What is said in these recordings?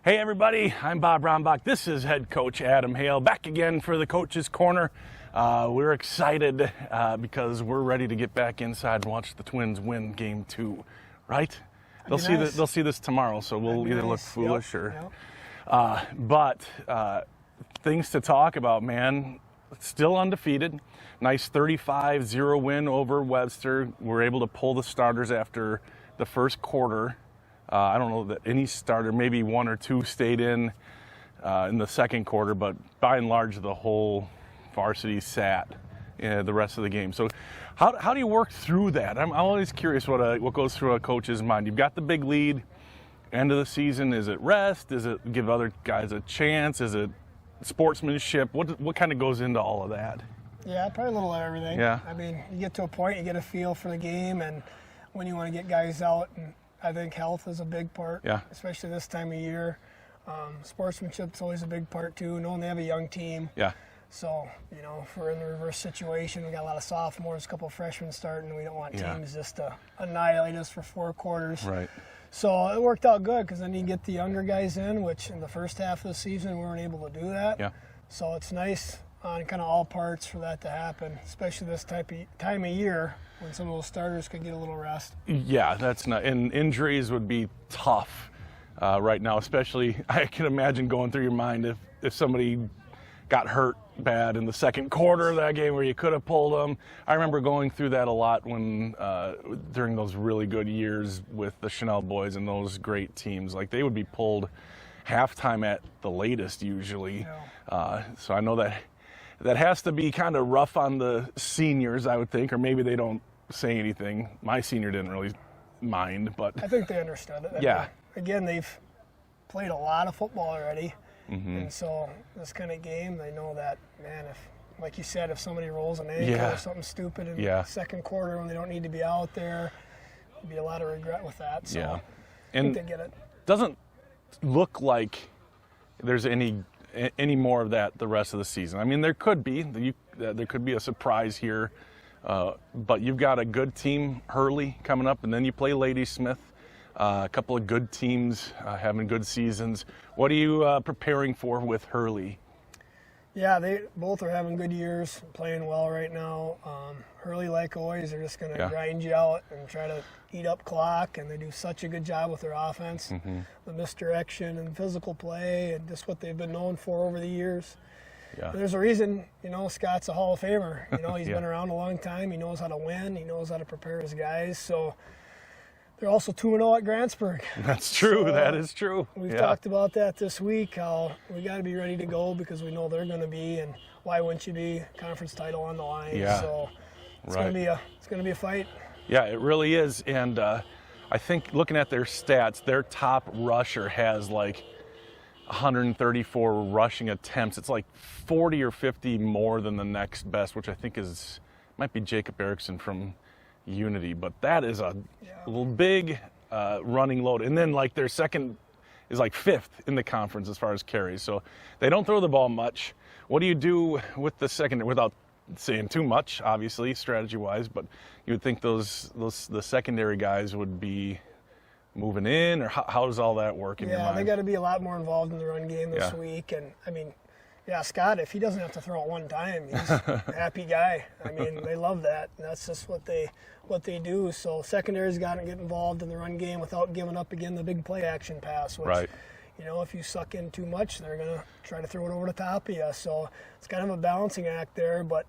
Hey everybody, I'm Bob Rombach. This is head coach Adam Hale, back again for the Coach's Corner. We're excited because we're ready to get back inside and watch the Twins win Game 2, right? They'll see this tomorrow, so we'll either look foolish or. But things to talk about, man. Still undefeated. Nice 35-0 win over Webster. We're able to pull the starters after the first quarter. I don't know that any starter, maybe one or two stayed in the second quarter, but by and large, the whole varsity sat the rest of the game. So how do you work through that? I'm always curious what goes through a coach's mind. You've got the big lead, end of the season. Is it rest? Is it give other guys a chance? Is it sportsmanship? What kind of goes into all of that? Yeah, probably a little of everything. Yeah. I mean, you get to a point, you get a feel for the game, and when you want to get guys out, and I think health is a big part, especially this time of year. Sportsmanship's always a big part too, knowing they have a young team. Yeah. So, if we're in the reverse situation, we got a lot of sophomores, a couple of freshmen starting, we don't want teams just to annihilate us for 4 quarters. Right. So it worked out good because then you get the younger guys in, which in the first half of the season we weren't able to do that. Yeah. So it's nice on kind of all parts for that to happen, especially this time of year when some of those starters could get a little rest. Yeah, that's not, and injuries would be tough right now, especially I can imagine going through your mind if somebody got hurt bad in the second quarter of that game where you could have pulled them. I remember going through that a lot when during those really good years with the Chanel boys and those great teams. Like they would be pulled halftime at the latest usually. Yeah. So I know that has to be kind of rough on the seniors, I would think, or maybe they don't say anything. My senior didn't really mind, but I think they understood it. Yeah. I mean, again, they've played a lot of football already. Mm-hmm. And so this kind of game, they know that, man, like you said, if somebody rolls an ankle or something stupid in the second quarter when they don't need to be out there, there'd be a lot of regret with that. So I think they get it. Doesn't look like there's any more of that the rest of the season. I mean, there could be. There could be a surprise here. But you've got a good team, Hurley, coming up, and then you play Ladysmith. A couple of good teams having good seasons. What are you preparing for with Hurley? Yeah, they both are having good years, playing well right now. Hurley, like always, they're just going to grind you out and try to eat up clock, and they do such a good job with their offense. Mm-hmm. The misdirection and physical play and just what they've been known for over the years. Yeah. There's a reason, Scott's a Hall of Famer. He's been around a long time. He knows how to win. He knows how to prepare his guys. So they're also 2-0 at Grantsburg. That's true. So, that is true. We've talked about that this week, how we got to be ready to go because we know they're going to be, and why wouldn't you be? Conference title on the line. Yeah. So it's going to be a fight. Yeah, it really is. And I think looking at their stats, their top rusher has like 134 rushing attempts. It's like 40 or 50 more than the next best, which I think might be Jacob Erickson from Unity, but that is a little big running load. And then like their second is like 5th in the conference as far as carries. So they don't throw the ball much. What do you do with the second, without saying too much, obviously, strategy-wise, but you would think the secondary guys would be moving in, or how does all that work in your mind? Yeah, they got to be a lot more involved in the run game this week. And, I mean, Scott, if he doesn't have to throw it one time, he's a happy guy. I mean, they love that. And that's just what they do. So secondary's got to get involved in the run game without giving up, again, the big play action pass, which, if you suck in too much, they're going to try to throw it over the top of you. So it's kind of a balancing act there. But,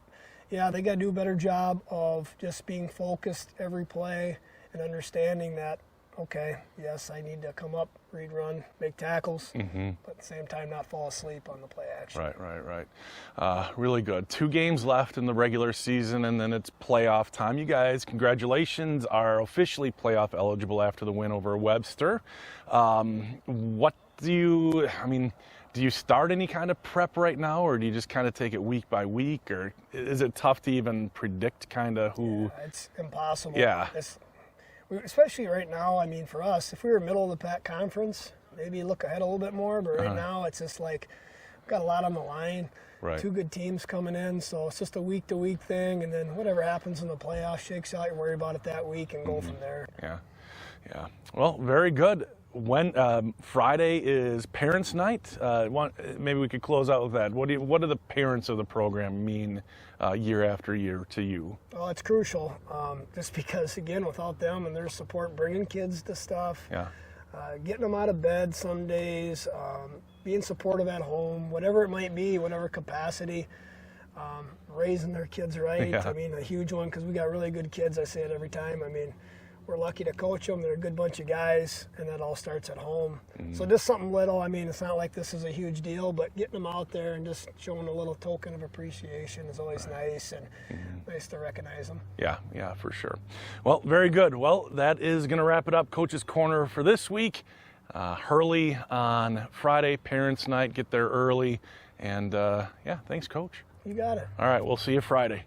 yeah, they got to do a better job of just being focused every play and understanding that, okay, yes, I need to come up, read, run, make tackles, but at the same time not fall asleep on the play action. Right. Really good. 2 games left in the regular season, and then it's playoff time. You guys, congratulations, are officially playoff eligible after the win over Webster. Do you start any kind of prep right now, or do you just kind of take it week by week, or is it tough to even predict kind of who? Yeah, it's impossible. Yeah. Especially right now, I mean, for us, if we were middle of the pack conference, maybe look ahead a little bit more. But right now, it's just like we've got a lot on the line. Right. 2 good teams coming in, so it's just a week-to-week thing. And then whatever happens in the playoffs shakes out. You worry about it that week and go from there. Yeah. Well, very good. when Friday is Parents' Night. Maybe we could close out with that. What do the parents of the program mean year after year to you? Well, it's crucial, just because, again, without them and their support, bringing kids to stuff, getting them out of bed some days, being supportive at home, whatever it might be, whatever capacity, raising their kids right. I mean, a huge one, because we got really good kids. I say it every time. I mean, we're lucky to coach them. They're a good bunch of guys, and that all starts at home. So just something little. I mean, it's not like this is a huge deal, but getting them out there and just showing a little token of appreciation is always nice, and nice to recognize them. Yeah, for sure. Well, very good. Well, that is going to wrap it up. Coach's Corner for this week. Hurley on Friday, Parents' Night. Get there early. And, thanks, Coach. You got it. All right, we'll see you Friday.